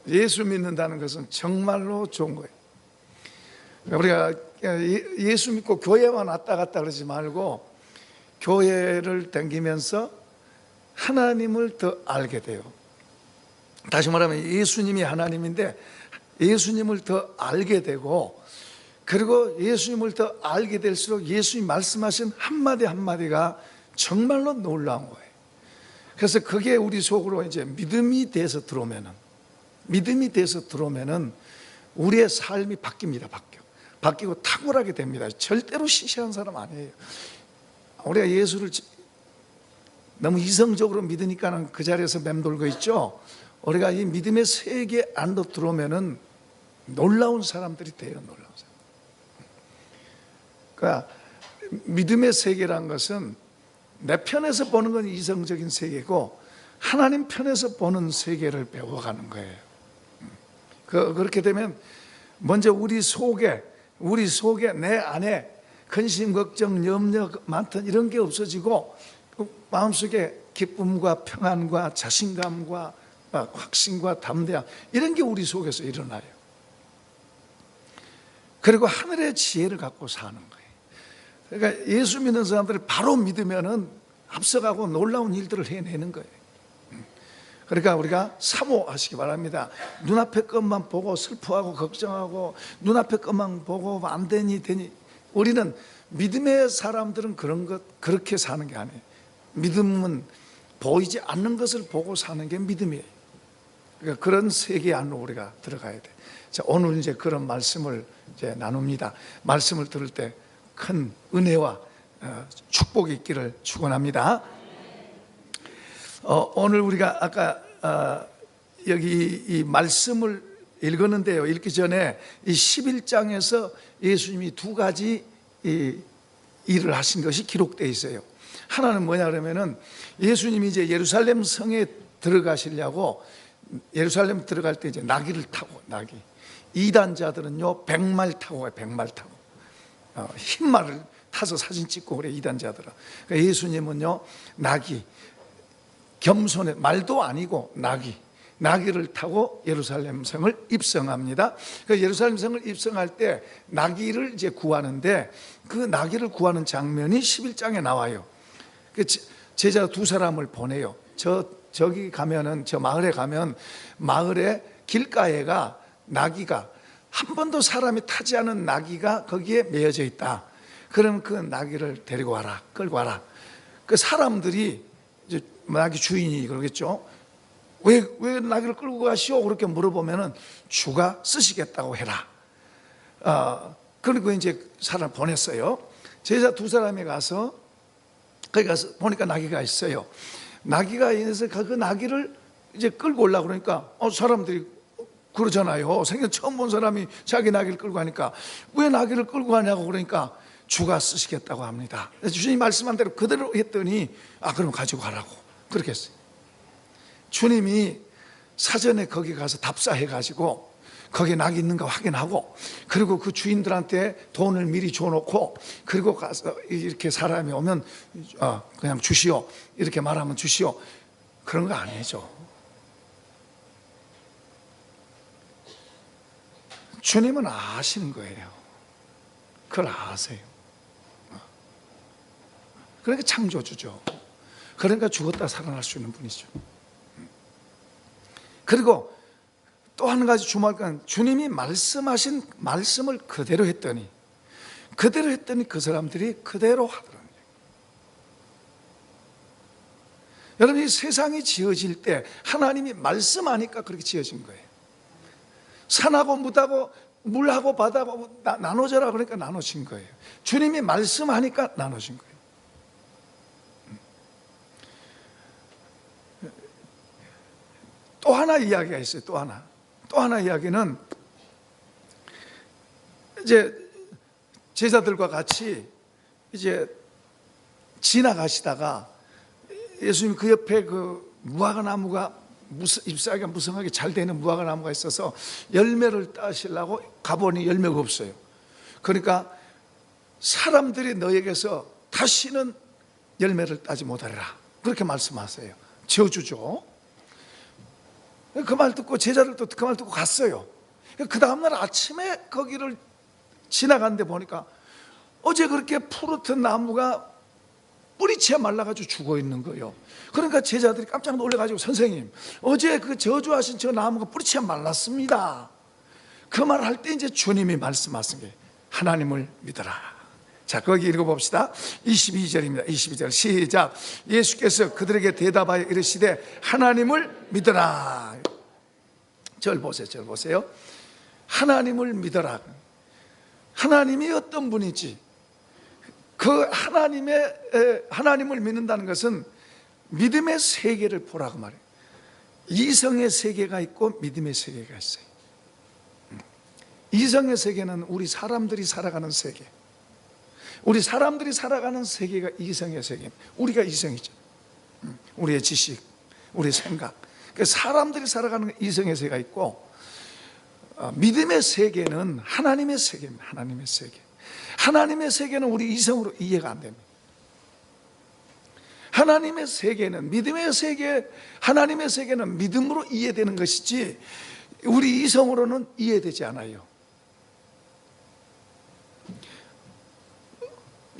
예수 믿는다는 것은 정말로 좋은 거예요. 우리가 예수 믿고 교회만 왔다 갔다 그러지 말고 교회를 다니면서 하나님을 더 알게 돼요. 다시 말하면 예수님이 하나님인데 예수님을 더 알게 되고, 그리고 예수님을 더 알게 될수록 예수님이 말씀하신 한마디 한마디가 정말로 놀라운 거예요. 그래서 그게 우리 속으로 이제 믿음이 돼서 들어오면은 우리의 삶이 바뀝니다. 바뀌고 탁월하게 됩니다. 절대로 시시한 사람 아니에요. 우리가 예수를 너무 이성적으로 믿으니까는 그 자리에서 맴돌고 있죠. 우리가 이 믿음의 세계 안으로 들어오면은 놀라운 사람들이 돼요. 놀라운 사람. 그러니까 믿음의 세계란 것은 내 편에서 보는 건 이성적인 세계고 하나님 편에서 보는 세계를 배워가는 거예요. 그렇게 되면 먼저 우리 속에 내 안에 근심, 걱정, 염려 많던 이런 게 없어지고 마음속에 기쁨과 평안과 자신감과 확신과 담대함 이런 게 우리 속에서 일어나요. 그리고 하늘의 지혜를 갖고 사는 거예요. 그러니까 예수 믿는 사람들이 바로 믿으면은 앞서가고 놀라운 일들을 해내는 거예요. 그러니까 우리가 사모하시기 바랍니다. 눈앞의 것만 보고 슬퍼하고 걱정하고 눈앞의 것만 보고 안 되니 우리는 믿음의 사람들은 그렇게 사는 게 아니에요. 믿음은 보이지 않는 것을 보고 사는 게 믿음이에요. 그러니까 그런 세계 안으로 우리가 들어가야 돼. 자, 오늘 이제 그런 말씀을 이제 나눕니다. 말씀을 들을 때 큰 은혜와 축복이 있기를 축원합니다. 오늘 우리가 아까 여기 이 말씀을 읽었는데요. 읽기 전에 이 11장에서 예수님이 두 가지 일을 하신 것이 기록되어 있어요. 하나는 뭐냐 그러면은 예수님이 이제 예루살렘 성에 들어가시려고 예루살렘 들어갈 때 이제 나귀를 타고 이단자들은요 100말 타고 가요. 100말 타고 흰 말을 타서 사진 찍고 그래 이단자들은. 그러니까 예수님은요 나귀 겸손해 말도 아니고 나귀를 타고 예루살렘 성을 입성합니다. 그 예루살렘 성을 입성할 때 나귀를 이제 구하는데 그 나귀를 구하는 장면이 11장에 나와요. 그 제자 두 사람을 보내요. 저기 가면은 저 마을에 가면 마을에 길가에가 나귀가 한 번도 사람이 타지 않은 나귀가 거기에 매여져 있다. 그럼 그 나귀를 데리고 와라, 끌고 와라. 그 사람들이 이제 나귀 주인이 그러겠죠. 왜 나귀를 끌고 가시오? 그렇게 물어보면은 주가 쓰시겠다고 해라. 그리고 이제 사람 보냈어요. 제자 두 사람이 가서 거기 가서 보니까 나귀가 있어요. 나귀가 있어서 그 나귀를 이제 끌고 올라고 그러니까 사람들이 그러잖아요. 생전 처음 본 사람이 자기 나귀를 끌고 가니까 왜 나귀를 끌고 가냐고 그러니까 주가 쓰시겠다고 합니다. 주님이 말씀한 대로 그대로 했더니 그럼 가지고 가라고 그렇게 했어요. 주님이 사전에 거기 가서 답사해 가지고 거기에 낙이 있는가 확인하고 그리고 그 주인들한테 돈을 미리 줘놓고 그리고 가서 이렇게 사람이 오면 그냥 주시오 이렇게 말하면 주시오 그런 거 아니죠. 주님은 아시는 거예요. 그걸 아세요. 그러니까 창조주죠. 그러니까 죽었다 살아날 수 있는 분이죠. 그리고 또 한 가지 주목할 건 주님이 말씀하신 말씀을 그대로 했더니 그 사람들이 그대로 하더라고요. 여러분 이 세상이 지어질 때 하나님이 말씀하니까 그렇게 지어진 거예요. 산하고 무하고 물하고 바다하고 나눠져라 그러니까 나눠진 거예요. 주님이 말씀하니까 나눠진 거예요. 또 하나 이야기가 있어요. 또 하나 이야기는 이제 제자들과 같이 이제 지나가시다가 예수님 그 옆에 그 무화과나무가 잎사귀가 무성하게 잘 되는 무화과나무가 있어서 열매를 따시려고 가보니 열매가 없어요. 그러니까 사람들이 너에게서 다시는 열매를 따지 못하리라 그렇게 말씀하세요. 저주죠. 그 말 듣고 제자들도 그 말 듣고 갔어요. 그 다음날 아침에 거기를 지나갔는데 보니까 어제 그렇게 푸릇한 나무가 뿌리채 말라가지고 죽어 있는 거예요. 그러니까 제자들이 깜짝 놀라가지고, 선생님, 어제 그 저주하신 저 나무가 뿌리채 말랐습니다. 그 말을 할 때 이제 주님이 말씀하신 게 하나님을 믿어라. 자, 거기 읽어봅시다. 22절입니다. 22절 시작. 예수께서 그들에게 대답하여 이르시되 하나님을 믿어라. 절 보세요. 절 보세요. 하나님을 믿어라. 하나님이 어떤 분이지? 그 하나님을 믿는다는 것은 믿음의 세계를 보라고 말해요. 이성의 세계가 있고 믿음의 세계가 있어요. 이성의 세계는 우리 사람들이 살아가는 세계. 우리 사람들이 살아가는 세계가 이성의 세계입니다. 우리가 이성이죠. 우리의 지식, 우리의 생각. 사람들이 살아가는 이성의 세계가 있고, 믿음의 세계는 하나님의 세계입니다. 하나님의 세계. 하나님의 세계는 우리 이성으로 이해가 안 됩니다. 하나님의 세계는, 믿음의 세계, 하나님의 세계는 믿음으로 이해되는 것이지 우리 이성으로는 이해되지 않아요.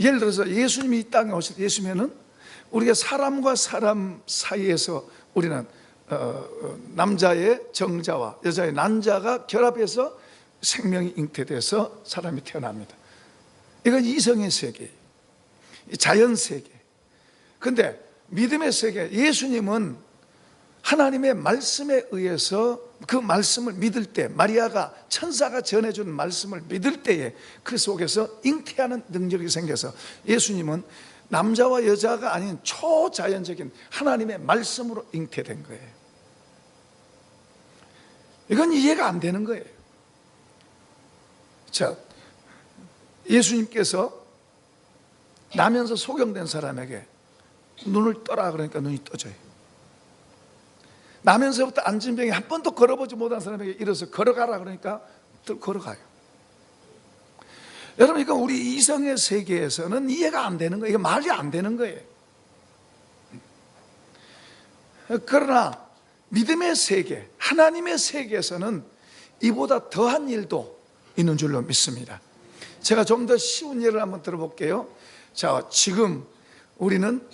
예를 들어서 예수님이 이 땅에 오실 때, 예수님은 우리가 사람과 사람 사이에서 우리는 남자의 정자와 여자의 난자가 결합해서 생명이 잉태돼서 사람이 태어납니다. 이건 이성의 세계, 자연 세계. 근데 믿음의 세계, 예수님은 하나님의 말씀에 의해서 그 말씀을 믿을 때, 마리아가 천사가 전해준 말씀을 믿을 때에 그 속에서 잉태하는 능력이 생겨서 예수님은 남자와 여자가 아닌 초자연적인 하나님의 말씀으로 잉태된 거예요. 이건 이해가 안 되는 거예요. 자, 예수님께서 나면서 소경된 사람에게 눈을 떠라 그러니까 눈이 떠져요. 나면서부터 앉은 병에 한 번도 걸어보지 못한 사람에게 일어서 걸어가라 그러니까 걸어가요. 여러분, 이거 우리 이성의 세계에서는 이해가 안 되는 거예요. 이게 말이 안 되는 거예요. 그러나 믿음의 세계, 하나님의 세계에서는 이보다 더한 일도 있는 줄로 믿습니다. 제가 좀 더 쉬운 예를 한번 들어볼게요. 자, 지금 우리는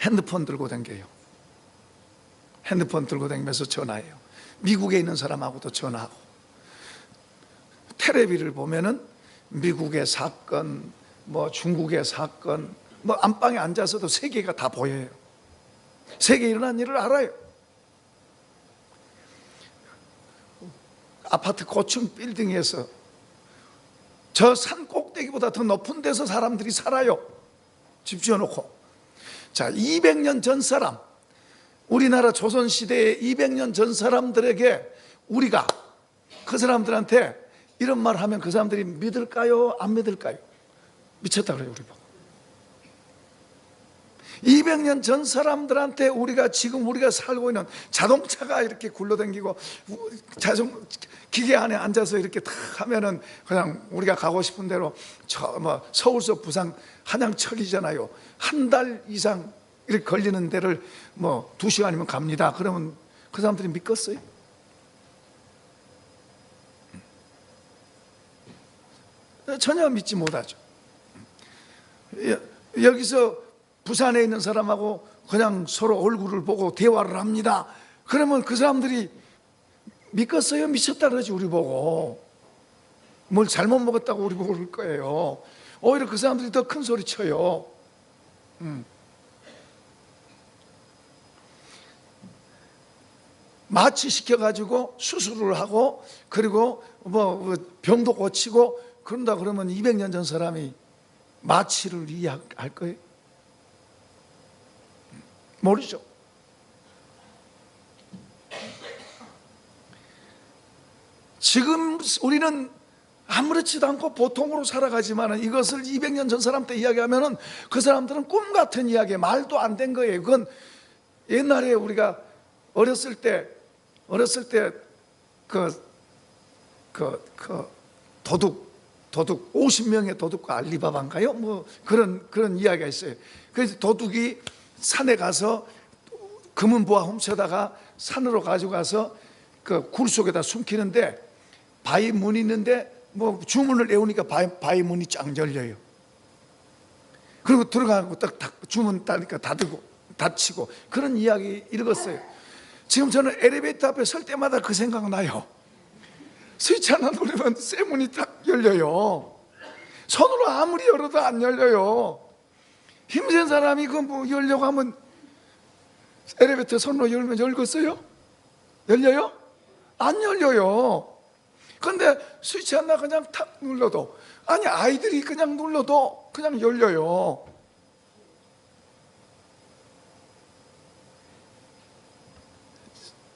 핸드폰 들고 다녀요. 핸드폰 들고 다니면서 전화해요. 미국에 있는 사람하고도 전화하고, 텔레비를 보면은 미국의 사건, 뭐 중국의 사건, 뭐 안방에 앉아서도 세계가 다 보여요. 세계에 일어난 일을 알아요. 아파트 고층 빌딩에서 저 산 꼭대기보다 더 높은 데서 사람들이 살아요. 집 지어놓고. 자, 200년 전 사람, 우리나라 조선시대의 200년 전 사람들에게 우리가 그 사람들한테 이런 말 하면 그 사람들이 믿을까요? 안 믿을까요? 미쳤다 그래요, 우리 보고. 200년 전 사람들한테 우리가 살고 있는 자동차가 이렇게 굴러다니고 기계 안에 앉아서 이렇게 탁 하면은 그냥 우리가 가고 싶은 대로 서울서 부산 한양철이잖아요. 한 달 이상 이렇게 걸리는 데를 2시간이면 갑니다. 그러면 그 사람들이 믿겠어요? 전혀 믿지 못하죠. 여기서 부산에 있는 사람하고 그냥 서로 얼굴을 보고 대화를 합니다. 그러면 그 사람들이 믿겠어요? 미쳤다 그러지, 우리 보고. 뭘 잘못 먹었다고 우리 보고 그럴 거예요. 오히려 그 사람들이 더 큰 소리 쳐요. 마취시켜가지고 수술을 하고, 그리고 병도 고치고 그런다 그러면 200년 전 사람이 마취를 이해할 거예요? 모르죠. 지금 우리는 아무렇지도 않고 보통으로 살아가지만 이것을 200년 전 사람 때 이야기하면 그 사람들은 꿈 같은 이야기, 말도 안 된 거예요. 그건 옛날에 우리가 어렸을 때 도둑 50명의 도둑과 알리바바인가요? 그런 이야기가 있어요. 그래서 도둑이 산에 가서 금은 보화 훔쳐다가 산으로 가져가서 그 굴 속에다 숨기는데 바위 문이 있는데 뭐 주문을 외우니까 바위 문이 쫙 열려요. 그리고 들어가고 딱 주문 따니까 닫히고 그런 이야기 읽었어요. 지금 저는 엘리베이터 앞에 설 때마다 그 생각 나요. 스위치 하나 누르면 쇠 문이 딱 열려요. 손으로 아무리 열어도 안 열려요. 힘센 사람이 그 뭐 열려고 하면 엘리베이터 손으로 열면 열겠어요? 열려요? 안 열려요. 근데 스위치 하나 그냥 탁 눌러도, 아니 아이들이 그냥 눌러도 그냥 열려요.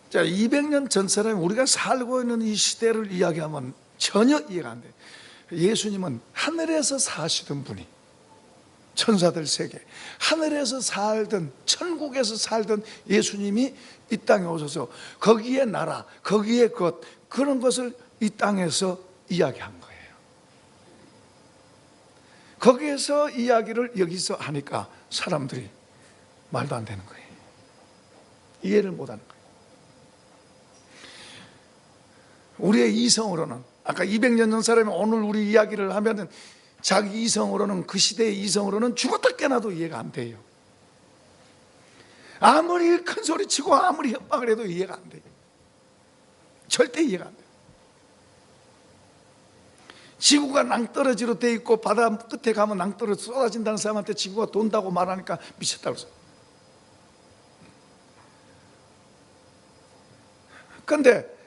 자, 200년 전 사람이 우리가 살고 있는 이 시대를 이야기하면 전혀 이해가 안 돼요. 예수님은 하늘에서 사시던 분이, 천사들 세계, 하늘에서 살던, 천국에서 살던 예수님이 이 땅에 오셔서 거기에 나라, 거기에 것, 그런 것을 이 땅에서 이야기한 거예요. 거기에서 이야기를 여기서 하니까 사람들이 말도 안 되는 거예요. 이해를 못 하는 거예요. 우리의 이성으로는, 아까 200년 전 사람이 오늘 우리 이야기를 하면은 자기 이성으로는, 그 시대의 이성으로는 죽었다 깨나도 이해가 안 돼요. 아무리 큰 소리 치고 아무리 협박을 해도 이해가 안 돼요. 절대 이해가 안 돼요. 지구가 낭떠러지로 돼 있고 바다 끝에 가면 낭떠러지 쏟아진다는 사람한테 지구가 돈다고 말하니까 미쳤다고 그랬어요. 그런데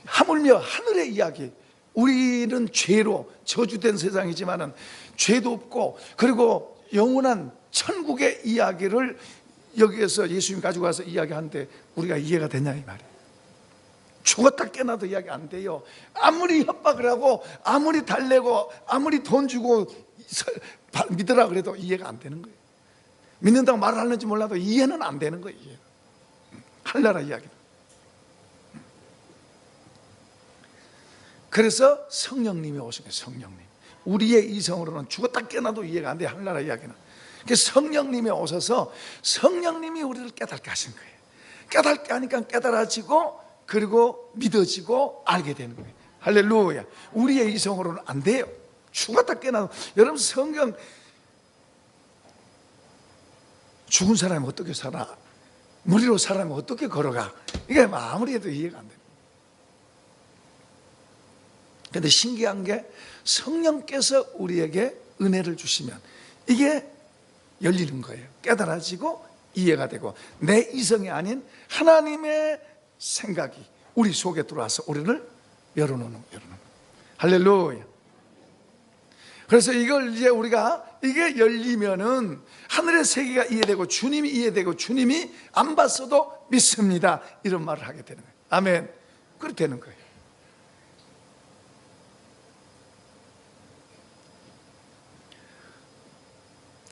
하물며 하늘의 이야기, 우리는 죄로 저주된 세상이지만은 죄도 없고, 그리고 영원한 천국의 이야기를 여기에서 예수님이 가지고 와서 이야기하는데 우리가 이해가 되냐 이 말이에요. 죽었다 깨나도 이야기 안 돼요. 아무리 협박을 하고 아무리 달래고 아무리 돈 주고 믿으라 그래도 이해가 안 되는 거예요. 믿는다고 말을 하는지 몰라도 이해는 안 되는 거예요. 하늘나라 이야기는. 그래서 성령님이 오신 거예요. 성령님. 우리의 이성으로는 죽었다 깨나도 이해가 안 돼요. 하늘나라 이야기는. 그래서 성령님이 오셔서 성령님이 우리를 깨닫게 하신 거예요. 깨닫게 하니까 깨달아지고, 그리고 믿어지고 알게 되는 거예요. 할렐루야. 우리의 이성으로는 안 돼요. 죽었다 깨나도. 여러분, 성경, 죽은 사람이 어떻게 살아? 무리로 사람이 어떻게 걸어가? 이게 아무리 해도 이해가 안 돼요. 그런데 신기한 게 성령께서 우리에게 은혜를 주시면 이게 열리는 거예요. 깨달아지고 이해가 되고, 내 이성이 아닌 하나님의 생각이 우리 속에 들어와서 우리를 열어놓는 거예요. 할렐루야. 그래서 이걸 이제 우리가 이게 열리면은 하늘의 세계가 이해되고 주님이 이해되고 주님이 안 봤어도 믿습니다, 이런 말을 하게 되는 거예요. 아멘. 그렇게 되는 거예요.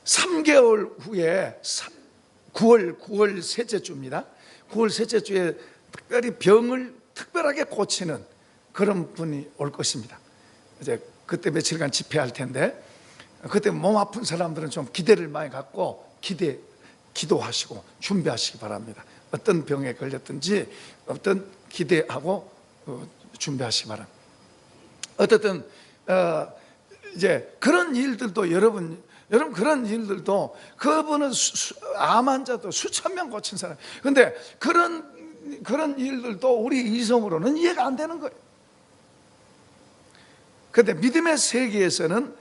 (3개월) 후에 9월 셋째 주입니다. 9월 셋째 주에 특별히 병을 특별하게 고치는 그런 분이 올 것입니다. 이제 그때 며칠간 집회할 텐데, 그때 몸 아픈 사람들은 좀 기대를 많이 갖고 기도하시고 준비하시기 바랍니다. 어떤 병에 걸렸든지 어떤 기대하고 준비하시기 바랍니다. 어쨌든 이제 그런 일들도 여러분 그런 일들도, 그분은 암 환자도 수천 명 고친 사람. 그런데 그런 일들도 우리 이성으로는 이해가 안 되는 거예요. 그런데 믿음의 세계에서는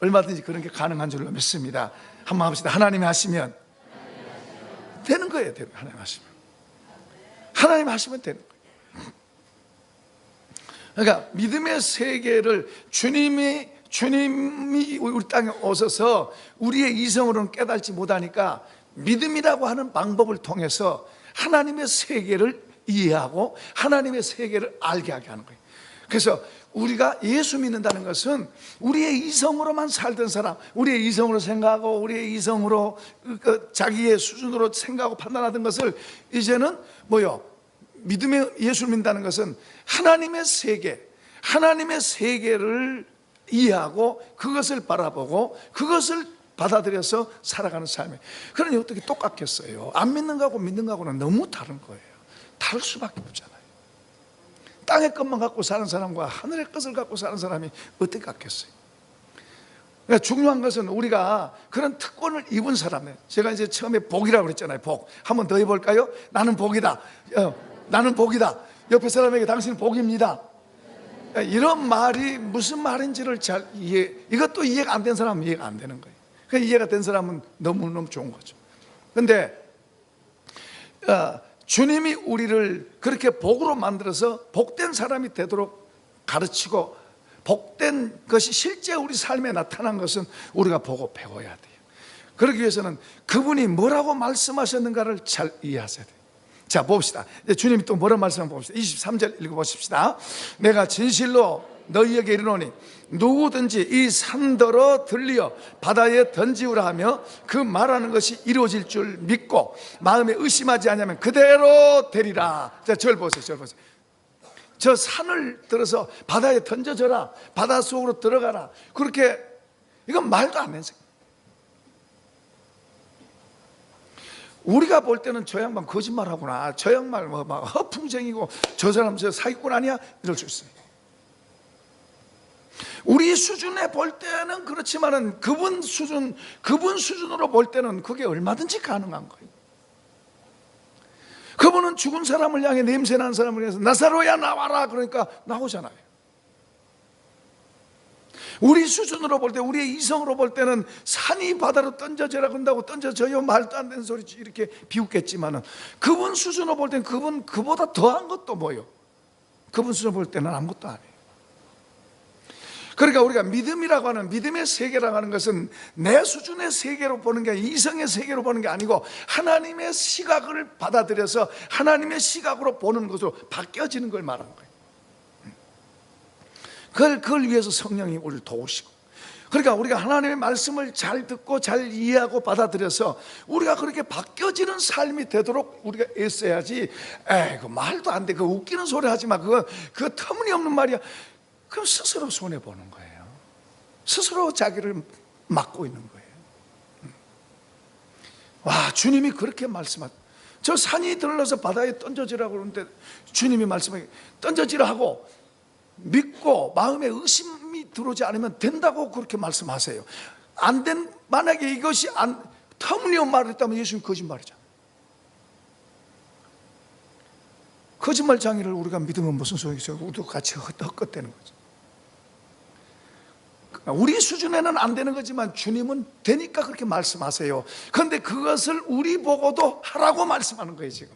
얼마든지 그런 게 가능한 줄로 믿습니다. 한번 합시다. 하나님이 하시면 되는 거예요. 하나님 하시면 되는 거예요. 그러니까 믿음의 세계를 주님이 우리 땅에 오셔서 우리의 이성으로는 깨닫지 못하니까 믿음이라고 하는 방법을 통해서 하나님의 세계를 이해하고 하나님의 세계를 알게 하게 하는 거예요. 그래서 우리가 예수 믿는다는 것은 우리의 이성으로만 살던 사람, 우리의 이성으로 생각하고 우리의 이성으로 자기의 수준으로 생각하고 판단하던 것을 이제는 믿음의 예수를 믿는다는 것은 하나님의 세계를 이해하고 그것을 바라보고 그것을 받아들여서 살아가는 삶이에요. 그러니 어떻게 똑같겠어요? 안 믿는 거하고 믿는 거하고는 너무 다른 거예요. 다를 수밖에 없잖아요. 땅의 것만 갖고 사는 사람과 하늘의 것을 갖고 사는 사람이 어떻게 같겠어요? 그러니까 중요한 것은 우리가 그런 특권을 입은 사람이에요. 제가 이제 처음에 복이라고 그랬잖아요. 복. 한 번 더 해볼까요? 나는 복이다. 나는 복이다. 옆에 사람에게 당신은 복입니다. 이런 말이 무슨 말인지를 잘 이것도 이해가 안 된 사람은 이해가 안 되는 거예요. 그러니까 이해가 된 사람은 너무너무 좋은 거죠. 그런데 주님이 우리를 그렇게 복으로 만들어서 복된 사람이 되도록 가르치고 복된 것이 실제 우리 삶에 나타난 것은 우리가 보고 배워야 돼요. 그러기 위해서는 그분이 뭐라고 말씀하셨는가를 잘 이해하셔야 돼요. 자, 봅시다. 주님이 또 뭐라고 말씀하는가 봅시다. 23절 읽어보십시다. 내가 진실로 너희에게 이르노니 누구든지 이 산더러 들리어 바다에 던지우라 하며 그 말하는 것이 이루어질 줄 믿고 마음에 의심하지 않으면 그대로 되리라. 자, 저를 보세요. 저를 보세요. 저 산을 들어서 바다에 던져져라, 바다 속으로 들어가라, 그렇게, 이건 말도 안 되는 생각. 우리가 볼 때는 저 양반 거짓말하구나, 저 양반 막 허풍쟁이고 저 사람 저 사기꾼 아니야, 이럴 수 있어요. 우리 수준에 볼 때는 그렇지만은 그분 수준으로 볼 때는 그게 얼마든지 가능한 거예요. 그분은 죽은 사람을 향해, 냄새나는 사람을 향해서 나사로야 나와라 그러니까 나오잖아요. 우리 수준으로 볼 때, 우리의 이성으로 볼 때는 산이 바다로 던져져라 그런다고 던져져요, 말도 안 되는 소리지 이렇게 비웃겠지만은 그분 수준으로 볼 때는 그보다 더한 것도 뭐요? 그분 수준으로 볼 때는 아무것도 아니에요. 그러니까 우리가 믿음이라고 하는, 믿음의 세계라고 하는 것은 내 수준의 세계로 보는 게, 이성의 세계로 보는 게 아니고 하나님의 시각을 받아들여서 하나님의 시각으로 보는 것으로 바뀌어지는 걸 말하는 거예요. 그걸 위해서 성령이 우리를 도우시고, 그러니까 우리가 하나님의 말씀을 잘 듣고 잘 이해하고 받아들여서 우리가 그렇게 바뀌어지는 삶이 되도록 우리가 애써야지. 그 말도 안 돼, 그 웃기는 소리 하지 마, 그거 터무니없는 말이야. 그럼 스스로 손해보는 거예요. 스스로 자기를 막고 있는 거예요. 와, 주님이 그렇게 말씀하죠. 저 산이 들러서 바다에 던져지라고 그러는데 주님이 말씀하기 던져지라 하고 믿고 마음에 의심이 들어오지 않으면 된다고 그렇게 말씀하세요. 만약에 이것이 터무니없는 말을 했다면 예수님 거짓말이잖아요. 거짓말장이를 우리가 믿으면 무슨 소용이 있어요? 우리도 같이 헛것대는 거죠. 우리 수준에는 안 되는 거지만 주님은 되니까 그렇게 말씀하세요. 그런데 그것을 우리 보고도 하라고 말씀하는 거예요. 지금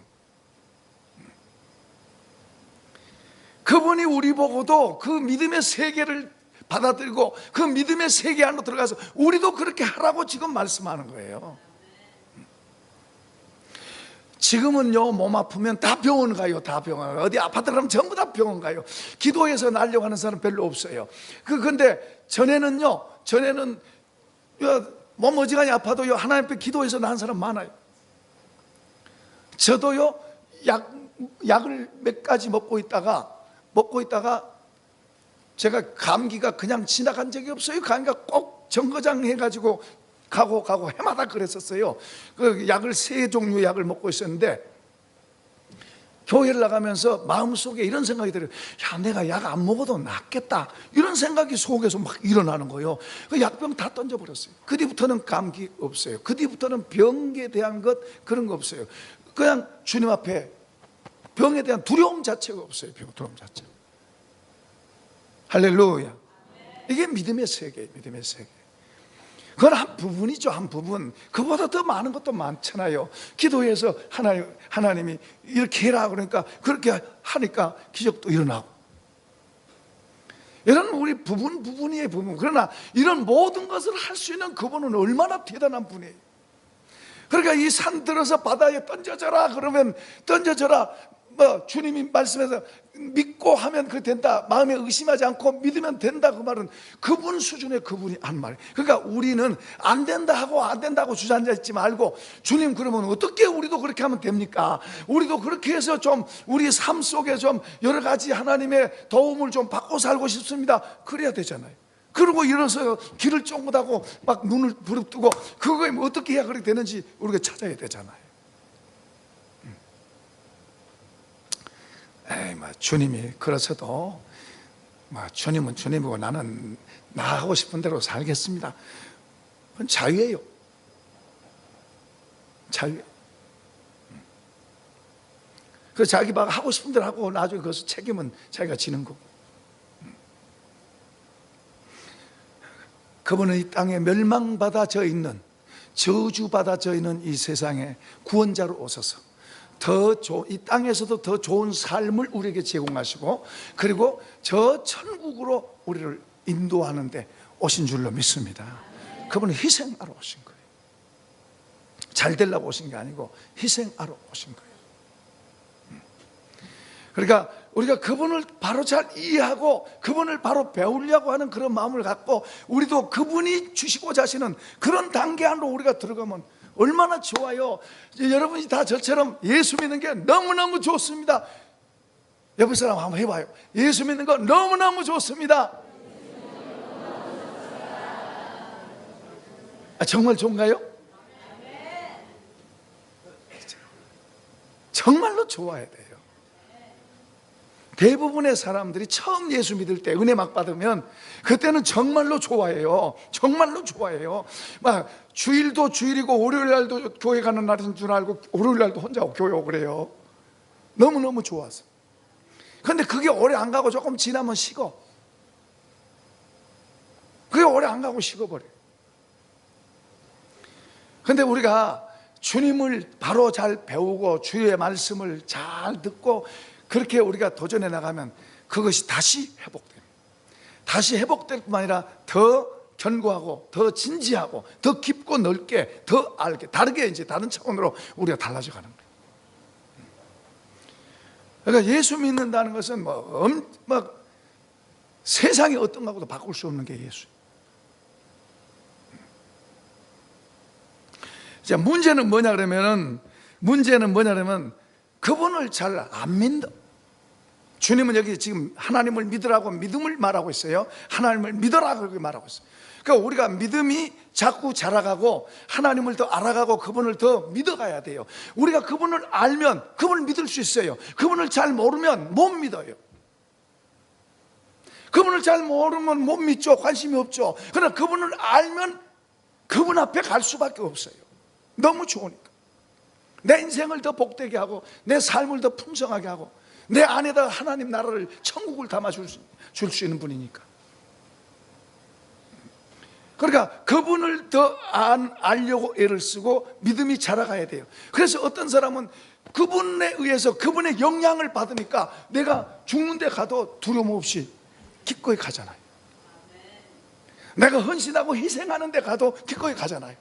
그분이 우리 보고도 그 믿음의 세계를 받아들이고 그 믿음의 세계 안으로 들어가서 우리도 그렇게 하라고 지금 말씀하는 거예요. 지금은요, 몸 아프면 다 병원 가요. 다 병원 가요. 어디 아파트 가면 전부 다 병원 가요. 기도해서 나려고 하는 사람 별로 없어요. 근데 전에는 몸 어지간히 아파도요, 하나님 앞에 기도해서 나은 사람 많아요. 저도요, 약을 몇 가지 먹고 있다가 제가 감기가 그냥 지나간 적이 없어요. 감기가 꼭 정거장 해가지고 가고 해마다 그랬었어요. 그 약을 3종류 약을 먹고 있었는데 교회를 나가면서 마음속에 이런 생각이 들어요. 야, 내가 약 안 먹어도 낫겠다, 이런 생각이 속에서 막 일어나는 거예요. 그 약병 다 던져버렸어요. 그 뒤부터는 감기 없어요. 그 뒤부터는 병에 대한 것 그런 거 없어요. 그냥 주님 앞에 병에 대한 두려움 자체가 없어요. 두려움 자체. 할렐루야. 이게 믿음의 세계예요. 믿음의 세계. 그건 한 부분이죠. 한 부분. 그보다 더 많은 것도 많잖아요. 기도해서 하나님이 이렇게 해라 그러니까 그렇게 하니까 기적도 일어나고, 이런 우리 부분이에요. 부분. 그러나 이런 모든 것을 할 수 있는 그분은 얼마나 대단한 분이에요. 그러니까 이 산 들어서 바다에 던져져라 그러면 던져져라, 주님이 말씀해서 믿고 하면 그게 된다, 마음에 의심하지 않고 믿으면 된다, 그 말은 그분 수준의 그분이 한 말이에요. 그러니까 우리는 안 된다 하고 안 된다고 주저앉아있지 말고, 주님 그러면 어떻게 우리도 그렇게 하면 됩니까? 우리도 그렇게 해서 좀 우리 삶 속에 좀 여러 가지 하나님의 도움을 좀 받고 살고 싶습니다. 그래야 되잖아요. 그러고 일어서 길을 쫑긋하고 막 눈을 부릅뜨고 그거에 뭐 어떻게 해야 그렇게 되는지 우리가 찾아야 되잖아요. 에이, 주님이 그러셔도 주님은 주님이고 나는 나 하고 싶은 대로 살겠습니다. 그건 자유예요. 자유. 그 자기 막 하고 싶은 대로 하고 나중에 그것을 책임은 자기가 지는 거고. 그분은 이 땅에 멸망받아져 있는, 저주받아져 있는 이 세상에 구원자로 오셔서 이 땅에서도 더 좋은 삶을 우리에게 제공하시고, 그리고 저 천국으로 우리를 인도하는데 오신 줄로 믿습니다. 그분은 희생하러 오신 거예요. 잘 되려고 오신 게 아니고 희생하러 오신 거예요. 그러니까 우리가 그분을 바로 잘 이해하고 그분을 바로 배우려고 하는 그런 마음을 갖고, 우리도 그분이 주시고자 하시는 그런 단계 안으로 우리가 들어가면 얼마나 좋아요. 여러분이 다 저처럼 예수 믿는 게 너무너무 좋습니다. 옆에 사람 한번 해봐요. 예수 믿는 거 너무너무 좋습니다. 정말 좋은가요? 정말로 좋아야 돼요. 대부분의 사람들이 처음 예수 믿을 때 은혜 막 받으면 그때는 정말로 좋아해요. 정말로 좋아해요. 막 주일도 주일이고 월요일 날도 교회 가는 날인 줄 알고 월요일 날도 혼자 교회 오고 그래요. 너무너무 좋아서. 그런데 그게 오래 안 가고 조금 지나면 식어. 그게 오래 안 가고 식어버려요. 그런데 우리가 주님을 바로 잘 배우고 주의 말씀을 잘 듣고 그렇게 우리가 도전해 나가면 그것이 다시 회복됩니다. 다시 회복될 뿐만 아니라 더 견고하고 더 진지하고 더 깊고 넓게 더 알게, 다르게 이제 다른 차원으로 우리가 달라져 가는 거예요. 그러니까 예수 믿는다는 것은 세상이 어떤 것과도 바꿀 수 없는 게 예수. 자, 문제는 뭐냐 그러면 그분을 잘 안 믿는다. 주님은 여기 지금 하나님을 믿으라고 믿음을 말하고 있어요. 하나님을 믿어라 그렇게 말하고 있어요. 그러니까 우리가 믿음이 자꾸 자라가고 하나님을 더 알아가고 그분을 더 믿어가야 돼요. 우리가 그분을 알면 그분을 믿을 수 있어요. 그분을 잘 모르면 못 믿어요. 그분을 잘 모르면 못 믿죠. 관심이 없죠. 그러나 그분을 알면 그분 앞에 갈 수밖에 없어요. 너무 좋으니까. 내 인생을 더 복되게 하고 내 삶을 더 풍성하게 하고 내 안에다 하나님 나라를, 천국을 담아줄 수 있는 분이니까. 그러니까 그분을 더 알려고 애를 쓰고 믿음이 자라가야 돼요. 그래서 어떤 사람은 그분에 의해서 그분의 영향을 받으니까 내가 죽는 데 가도 두려움 없이 기꺼이 가잖아요. 내가 헌신하고 희생하는 데 가도 기꺼이 가잖아요.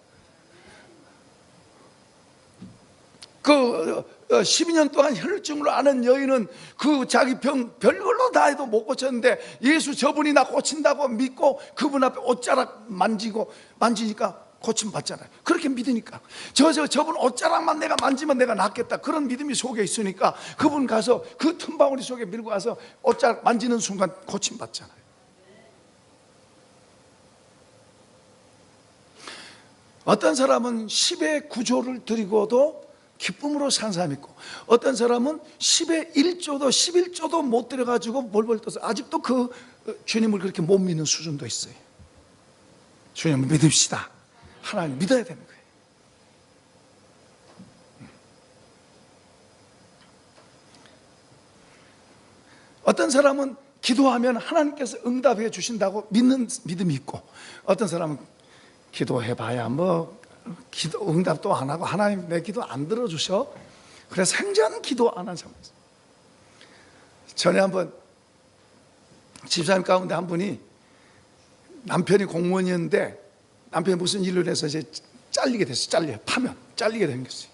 12년 동안 혈증으로 앓은 여인은 그 자기 병 별걸로 다 해도 못 고쳤는데 예수 저분이 나 고친다고 믿고 그분 앞에 옷자락 만지니까 고침 받잖아요. 그렇게 믿으니까 저분 옷자락만 내가 만지면 내가 낫겠다, 그런 믿음이 속에 있으니까 그분 가서 그 틈바구니 속에 밀고 가서 옷자락 만지는 순간 고침 받잖아요. 어떤 사람은 10의 9조를 드리고도 기쁨으로 산 사람이 있고, 어떤 사람은 10의 1조도 11조도 못 들여가지고 벌벌 떠서 아직도 그 주님을 그렇게 못 믿는 수준도 있어요. 주님을 믿읍시다. 하나님 믿어야 되는 거예요. 어떤 사람은 기도하면 하나님께서 응답해 주신다고 믿는 믿음이 있고, 어떤 사람은 기도해봐야 기도 응답도 안 하고 하나님 내 기도 안 들어주셔. 그래서 생전 기도 안 한 사람 있어요. 전에 한번 집사님 가운데 한 분이 남편이 공무원이었는데 남편이 무슨 일을 해서 이제 잘리게 됐어요. 잘리게 생겼어요.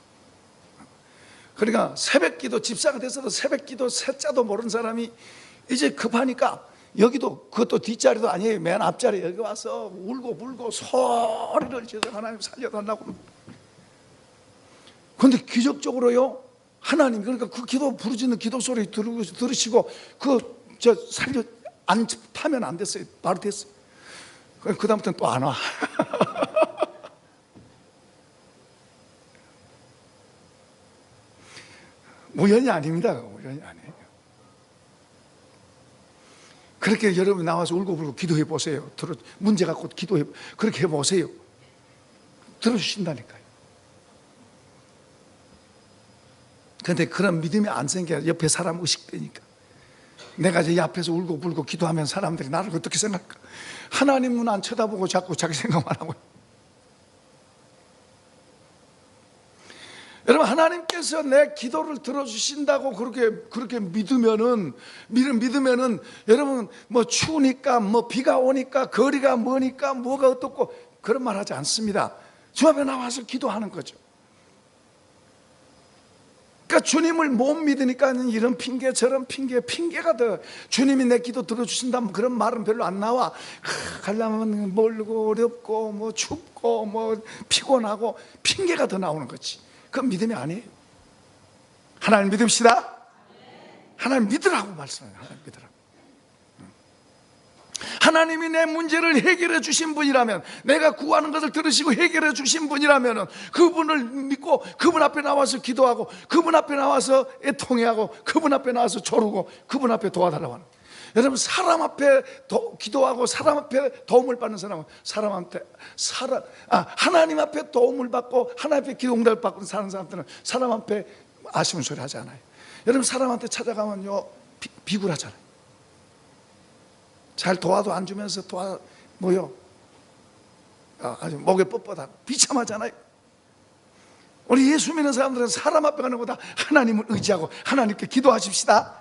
그러니까 새벽 기도, 집사가 돼서도 새벽 기도 세자도 모르는 사람이 이제 급하니까 여기도, 그것도 뒷자리도 아니에요. 맨 앞자리 여기 와서 울고 불고 소리를 지어서 하나님 살려달라고. 그런데 기적적으로요, 하나님, 그러니까 그 기도 부르짖는 기도 소리 들으시고 안 타면 안 됐어요. 바로 됐어요. 그 다음부터는 또 안 와. 우연이 아닙니다. 우연이 아니에요. 그렇게 여러분 나와서 울고불고 기도해 보세요. 문제 갖고 기도해, 그렇게 해보세요. 들어주신다니까요. 그런데 그런 믿음이 안 생겨야 옆에 사람 의식되니까. 내가 이제 앞에서 울고불고 기도하면 사람들이 나를 어떻게 생각할까? 하나님은 안 쳐다보고 자꾸 자기 생각만 하고. 여러분, 하나님께서 내 기도를 들어주신다고 그렇게 믿으면은 여러분, 뭐 추우니까, 뭐 비가 오니까, 거리가 머니까, 뭐가 어떻고, 그런 말 하지 않습니다. 주 앞에 나와서 기도하는 거죠. 그러니까 주님을 못 믿으니까 이런 핑계 저런 핑계가 더, 주님이 내 기도 들어주신다면 그런 말은 별로 안 나와. 가려면 멀고 어렵고 뭐 춥고 뭐 피곤하고 핑계가 더 나오는 거지. 그건 믿음이 아니에요. 하나님 믿읍시다. 하나님 믿으라고 말씀해요. 하나님 믿으라고. 하나님이 내 문제를 해결해 주신 분이라면, 내가 구하는 것을 들으시고 해결해 주신 분이라면 그분을 믿고 그분 앞에 나와서 기도하고, 그분 앞에 나와서 애통해하고, 그분 앞에 나와서 조르고, 그분 앞에 도와달라고 하는 거예요. 여러분, 사람 앞에 기도하고 사람 앞에 도움을 받는 사람은 하나님 앞에 도움을 받고 하나님 앞에 기도 응답을 받고 사는 사람들은 사람 앞에 아쉬운 소리 하지 않아요. 여러분, 사람한테 찾아가면요 비굴하잖아요. 잘 도와도 안 주면서 아주 목에 뻣뻣하고 비참하잖아요. 우리 예수 믿는 사람들은 사람 앞에 가는 것보다 하나님을 의지하고 하나님께 기도하십시다.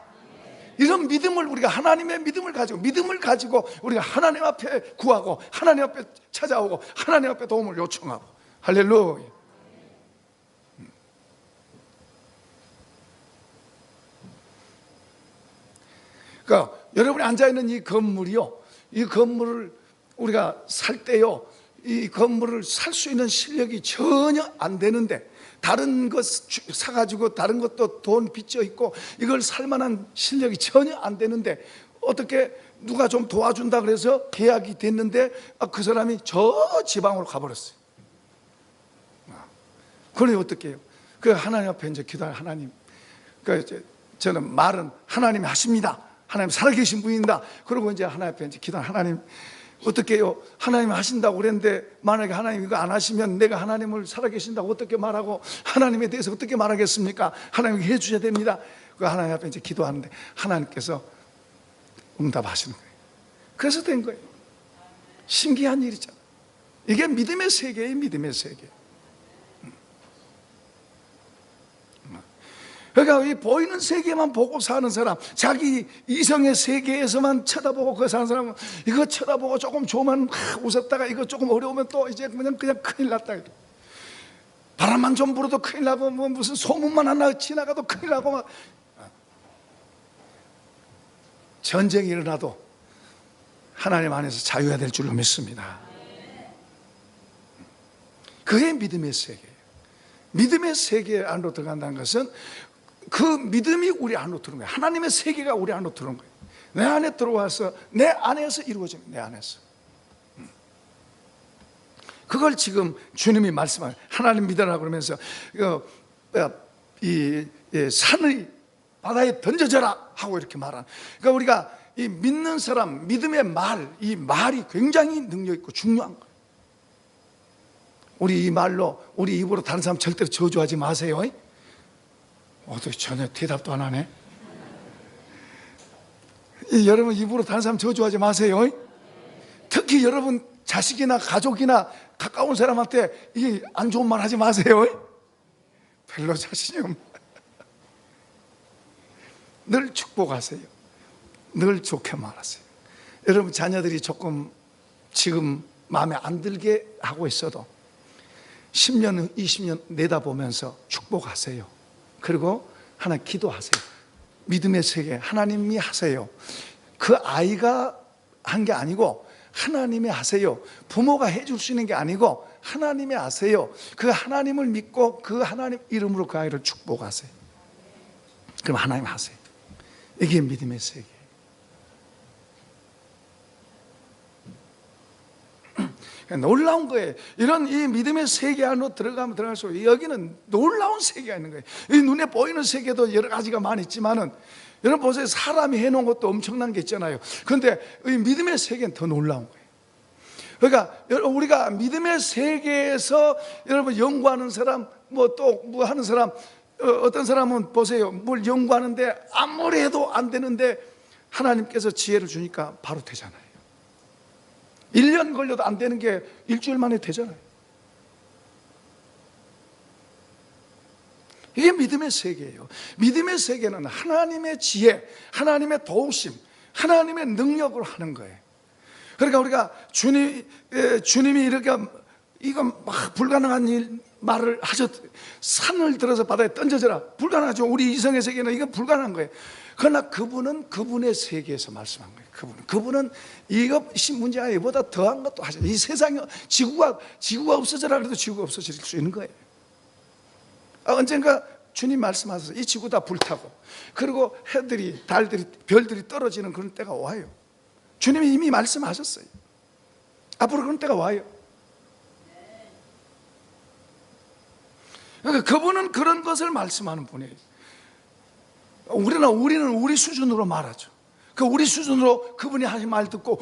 이런 믿음을, 우리가 하나님의 믿음을 가지고 우리가 하나님 앞에 구하고 하나님 앞에 찾아오고 하나님 앞에 도움을 요청하고. 할렐루야. 그러니까 여러분이 앉아있는 이 건물이요, 이 건물을 우리가 살 때요, 이 건물을 살 수 있는 실력이 전혀 안 되는데, 다른 것 사가지고 다른 것도 돈 빚져 있고 이걸 살만한 실력이 전혀 안 되는데, 어떻게 누가 좀 도와준다 그래서 계약이 됐는데 그 사람이 저 지방으로 가버렸어요. 그러니 어떻게 해요? 그 하나님 앞에 이제 기도할 하나님, 저는 말은 하나님이 하십니다. 하나님 살아계신 분입니다. 그러고 이제 하나님 앞에 이제 기도할 하나님, 어떻게 해요? 하나님이 하신다고 그랬는데 만약에 하나님 이거 안 하시면 내가 하나님을 살아계신다고 어떻게 말하고 하나님에 대해서 어떻게 말하겠습니까? 하나님께 해주셔야 됩니다. 그 하나님 앞에 이제 기도하는데 하나님께서 응답하시는 거예요. 그래서 된 거예요. 신기한 일이잖아요. 이게 믿음의 세계예요. 믿음의 세계. 그러니까 이 보이는 세계만 보고 사는 사람, 자기 이성의 세계에서만 쳐다보고 그 사는 사람은 이거 쳐다보고 조금 좋으면 웃었다가 이거 조금 어려우면 또 이제 그냥 큰일 났다. 바람만 좀 불어도 큰일 나고, 뭐 무슨 소문만 하나 지나가도 큰일 나고, 막 전쟁이 일어나도 하나님 안에서 자유해야 될 줄로 믿습니다. 그게 믿음의 세계예요. 믿음의 세계 안으로 들어간다는 것은 그 믿음이 우리 안으로 들어온 거예요. 하나님의 세계가 우리 안으로 들어온 거예요. 내 안에 들어와서 내 안에서 이루어집니다. 내 안에서. 그걸 지금 주님이 말씀하는, 하나님 믿으라 그러면서 이 산의 바다에 던져져라 하고 이렇게 말하는. 그러니까 우리가 이 믿는 사람, 믿음의 말, 이 말이 굉장히 능력 있고 중요한 거예요. 우리 이 말로, 우리 입으로 다른 사람 절대로 저주하지 마세요. 어떻게 전혀 대답도 안 하네. 여러분 입으로 다른 사람 저주하지 마세요. 특히 여러분 자식이나 가족이나 가까운 사람한테 이게 안 좋은 말 하지 마세요. 별로 자신이 없는. 늘 축복하세요. 늘 좋게 말하세요. 여러분 자녀들이 조금 지금 마음에 안 들게 하고 있어도 10년, 20년 내다보면서 축복하세요. 그리고 하나님 기도하세요. 믿음의 세계 하나님이 하세요. 그 아이가 한 게 아니고 하나님이 하세요. 부모가 해줄 수 있는 게 아니고 하나님이 하세요. 그 하나님을 믿고 그 하나님 이름으로 그 아이를 축복하세요. 그럼 하나님 하세요. 이게 믿음의 세계. 놀라운 거예요. 이런 이 믿음의 세계 안으로 들어가면 들어갈수록 여기는 놀라운 세계가 있는 거예요. 이 눈에 보이는 세계도 여러 가지가 많이 있지만은, 여러분 보세요. 사람이 해놓은 것도 엄청난 게 있잖아요. 그런데 이 믿음의 세계는 더 놀라운 거예요. 그러니까 우리가 믿음의 세계에서 여러분 연구하는 사람, 뭐 또 뭐 하는 사람, 어떤 사람은 보세요. 뭘 연구하는데 아무리 해도 안 되는데 하나님께서 지혜를 주니까 바로 되잖아요. 1년 걸려도 안 되는 게 일주일 만에 되잖아요. 이게 믿음의 세계예요. 믿음의 세계는 하나님의 지혜, 하나님의 도우심, 하나님의 능력으로 하는 거예요. 그러니까 우리가 주님이 이렇게 이거 막 불가능한 일 말을 하셨, 산을 들어서 바다에 던져져라. 불가능하죠. 우리 이성의 세계는 이건 불가능한 거예요. 그러나 그분은 그분의 세계에서 말씀한 거예요. 그분은 이것이 문제가 이보다 더한 것도 하죠. 이 세상에 지구가 없어져라 그래도 지구가 없어질 수 있는 거예요. 언젠가 주님 말씀하셔서 이 지구 다 불타고, 그리고 해들이, 달들이, 별들이 떨어지는 그런 때가 와요. 주님이 이미 말씀하셨어요. 앞으로 그런 때가 와요. 그러니까 그분은 그런 것을 말씀하는 분이에요. 우리는 우리 수준으로 말하죠. 그 우리 수준으로 그분이 하신 말 듣고,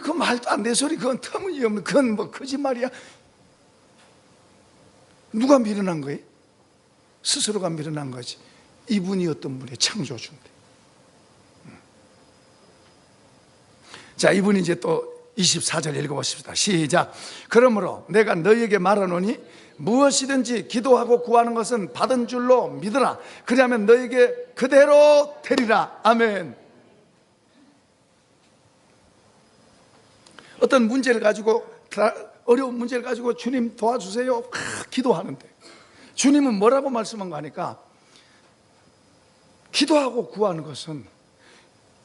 그 말도 안 돼 소리, 그건 터무니없는, 그건 뭐 거짓말이야. 누가 미련한 거예요? 스스로가 미련한 거지. 이분이 어떤 분이에요? 창조주인데. 자, 이분이 이제 또 24절 읽어보십시다. 시작. 그러므로 내가 너희에게 말하노니 무엇이든지 기도하고 구하는 것은 받은 줄로 믿으라. 그리하면 너희에게 그대로 되리라. 아멘. 어떤 문제를 가지고, 어려운 문제를 가지고 주님 도와주세요 기도하는데 주님은 뭐라고 말씀한 거 하니까, 기도하고 구하는 것은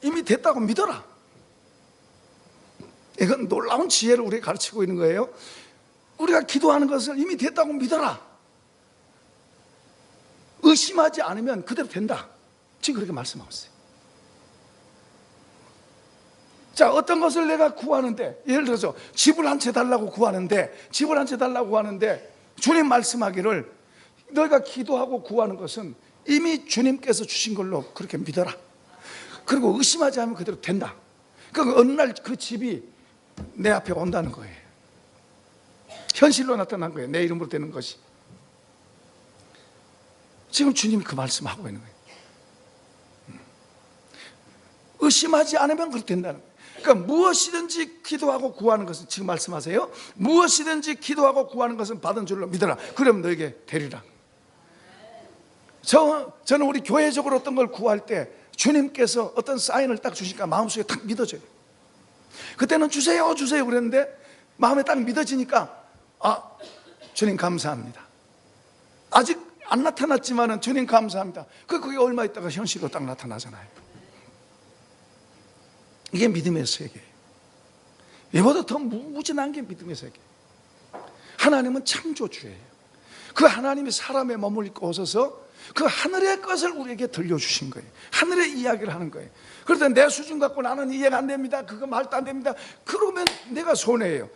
이미 됐다고 믿어라. 이건 놀라운 지혜를 우리에게 가르치고 있는 거예요. 우리가 기도하는 것을 이미 됐다고 믿어라. 의심하지 않으면 그대로 된다. 지금 그렇게 말씀하고 있어요. 자, 어떤 것을 내가 구하는데, 예를 들어서 집을 한 채 달라고 구하는데, 주님 말씀하기를 너희가 기도하고 구하는 것은 이미 주님께서 주신 걸로 그렇게 믿어라. 그리고 의심하지 않으면 그대로 된다. 그러니까 어느 날 그 집이 내 앞에 온다는 거예요. 현실로 나타난 거예요. 내 이름으로 되는 것이. 지금 주님이 그 말씀하고 있는 거예요. 의심하지 않으면 그렇게 된다는 거예요. 그러니까 무엇이든지 기도하고 구하는 것은, 지금 말씀하세요. 무엇이든지 기도하고 구하는 것은 받은 줄로 믿어라. 그럼 너에게 되리라. 저는 우리 교회적으로 어떤 걸 구할 때 주님께서 어떤 사인을 딱 주시니까 마음속에 딱 믿어져요. 그때는 주세요 그랬는데 마음에 딱 믿어지니까, 주님 감사합니다. 아직 안 나타났지만은 주님 감사합니다. 그게 얼마 있다가 현실로 딱 나타나잖아요. 이게 믿음의 세계예요. 이보다 더 무진한 게 믿음의 세계. 하나님은 창조주예요. 그 하나님이 사람의 몸을 입고 오셔서 그 하늘의 것을 우리에게 들려주신 거예요. 하늘의 이야기를 하는 거예요. 그런데 내 수준 갖고 나는 이해가 안 됩니다. 그거 말도 안 됩니다. 그러면 내가 손해예요.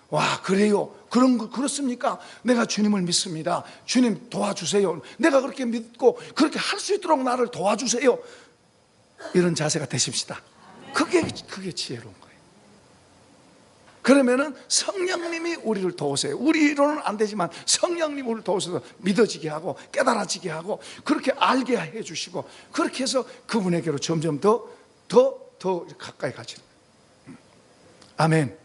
와, 그래요? 그렇습니까? 내가 주님을 믿습니다. 주님 도와주세요. 내가 그렇게 믿고 그렇게 할 수 있도록 나를 도와주세요. 이런 자세가 되십시다. 그게 지혜로운 거예요. 그러면은 성령님이 우리를 도우세요. 우리로는 안 되지만 성령님이 우리를 도우셔서 믿어지게 하고 깨달아지게 하고 그렇게 알게 해주시고, 그렇게 해서 그분에게로 점점 더 가까이 가지는 거예요. 아멘.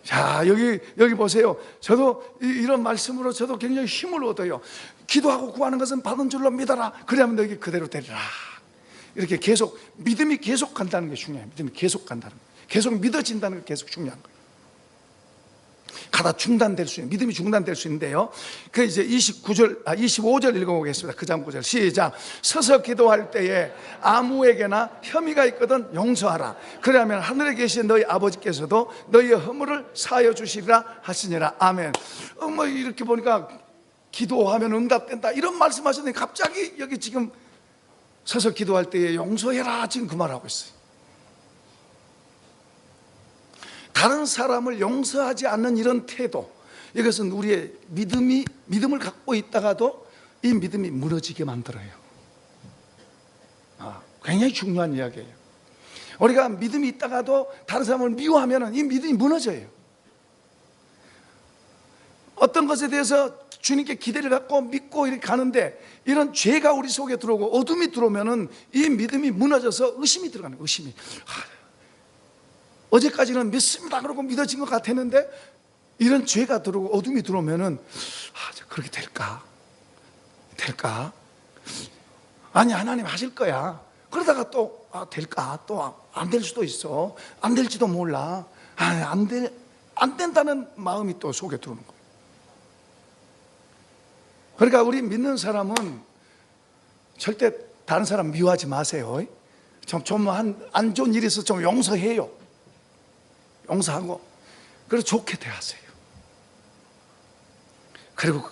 자, 여기 보세요. 저도 이런 말씀으로 저도 굉장히 힘을 얻어요. 기도하고 구하는 것은 받은 줄로 믿어라. 그러면 너에게 그대로 되리라. 이렇게 계속 믿음이 계속 간다는 게 중요해요. 믿음이 계속 간다는 거예요. 계속 믿어진다는 게 계속 중요한 거예요. 가다 중단될 수 있는, 믿음이 중단될 수 있는데요. 그 이제 25절 읽어보겠습니다. 그 다음 9절 시작. 서서 기도할 때에 아무에게나 혐의가 있거든 용서하라. 그러면 하늘에 계신 너희 아버지께서도 너희의 허물을 사하여 주시리라 하시니라. 아멘. 뭐 이렇게 보니까 기도하면 응답된다 이런 말씀하셨는데 갑자기 여기 지금 서서 기도할 때에 용서해라 지금 그 말하고 있어요. 다른 사람을 용서하지 않는 이런 태도, 이것은 우리의 믿음을 갖고 있다가도 이 믿음이 무너지게 만들어요. 굉장히 중요한 이야기예요. 우리가 믿음이 있다가도 다른 사람을 미워하면 이 믿음이 무너져요. 어떤 것에 대해서 주님께 기대를 갖고 믿고 이렇게 가는데 이런 죄가 우리 속에 들어오고 어둠이 들어오면 이 믿음이 무너져서 의심이 들어가는 거예요. 의심이. 어제까지는 믿습니다 그러고 믿어진 것 같았는데 이런 죄가 들어오고 어둠이 들어오면 그렇게 될까? 아니, 하나님 하실 거야. 그러다가 또 될까? 또 안 될 수도 있어. 안 될지도 몰라. 안 된다는 마음이 또 속에 들어오는 거예요. 그러니까 우리 믿는 사람은 절대 다른 사람 미워하지 마세요. 좀 안 좋은 일이 있어서 좀 용서해요. 용서하고 그래서 좋게 대하세요. 그리고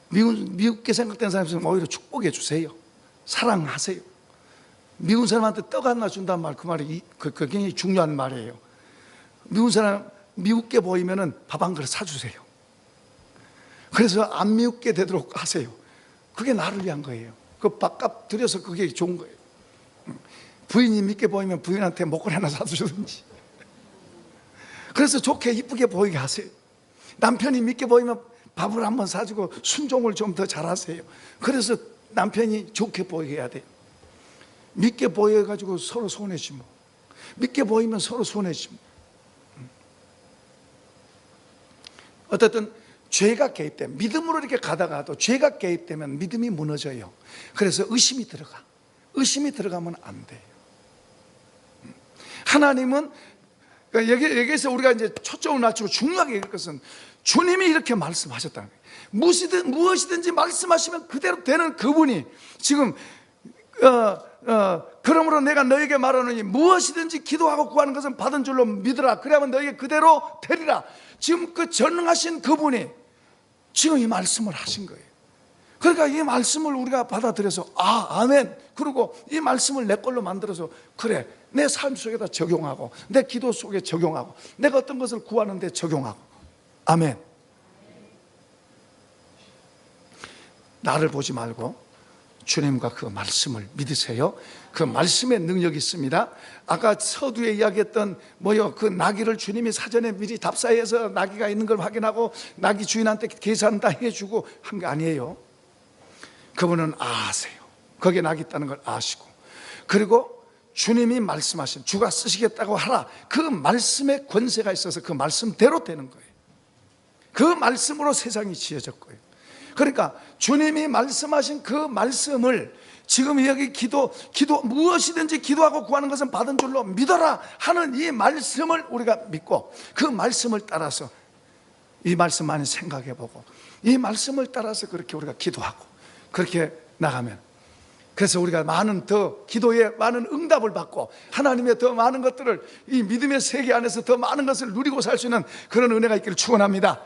미웃게 생각되는 사람 있으면 오히려 축복해 주세요. 사랑하세요. 미운 사람한테 떡 하나 준다는 말, 그 말이 굉장히 중요한 말이에요. 미운 사람 미웃게 보이면 밥 한 그릇 사주세요. 그래서 안 미웃게 되도록 하세요. 그게 나를 위한 거예요. 그 밥값 들여서 그게 좋은 거예요. 부인이 밉게 보이면 부인한테 목걸이 하나 사주든지. 그래서 좋게 이쁘게 보이게 하세요. 남편이 밉게 보이면 밥을 한번 사주고 순종을 좀 더 잘하세요. 그래서 남편이 좋게 보이게 해야 돼요. 밉게 보여가지고 서로 손해지 뭐. 밉게 보이면 서로 손해지 뭐. 어쨌든 죄가 개입되면, 믿음으로 이렇게 가다가도 죄가 개입되면 믿음이 무너져요. 그래서 의심이 들어가면 안 돼요. 하나님은 여기에서 우리가 이제 초점을 맞추고 중요하게 얘기할 것은 주님이 이렇게 말씀하셨다는 거예요. 무엇이든지 말씀하시면 그대로 되는 그분이 지금 그러므로 내가 너에게 말하노니 무엇이든지 기도하고 구하는 것은 받은 줄로 믿으라. 그러면 너에게 그대로 되리라. 지금 그 전능하신 그분이 지금 이 말씀을 하신 거예요. 그러니까 이 말씀을 우리가 받아들여서 아멘. 그리고 이 말씀을 내 걸로 만들어서 그래, 내 삶 속에다 적용하고 내 기도 속에 적용하고 내가 어떤 것을 구하는 데 적용하고. 아멘. 나를 보지 말고 주님과 그 말씀을 믿으세요. 그 말씀의 능력이 있습니다. 아까 서두에 이야기했던 그 나귀를 주님이 사전에 미리 답사해서 나귀가 있는 걸 확인하고 나귀 주인한테 계산 다 해주고 한 게 아니에요. 그분은 아세요. 거기에 낙이 있다는 걸 아시고, 그리고 주님이 말씀하신 주가 쓰시겠다고 하라, 그 말씀에 권세가 있어서 그 말씀대로 되는 거예요. 그 말씀으로 세상이 지어졌고요. 그러니까 주님이 말씀하신 그 말씀을 지금 여기 기도 무엇이든지 기도하고 구하는 것은 받은 줄로 믿어라 하는 이 말씀을 우리가 믿고 그 말씀을 따라서 이 말씀 많이 생각해보고 이 말씀을 따라서 그렇게 우리가 기도하고 그렇게 나가면, 그래서 우리가 기도에 많은 응답을 받고 하나님의 더 많은 것들을 이 믿음의 세계 안에서 더 많은 것을 누리고 살 수 있는 그런 은혜가 있기를 축원합니다.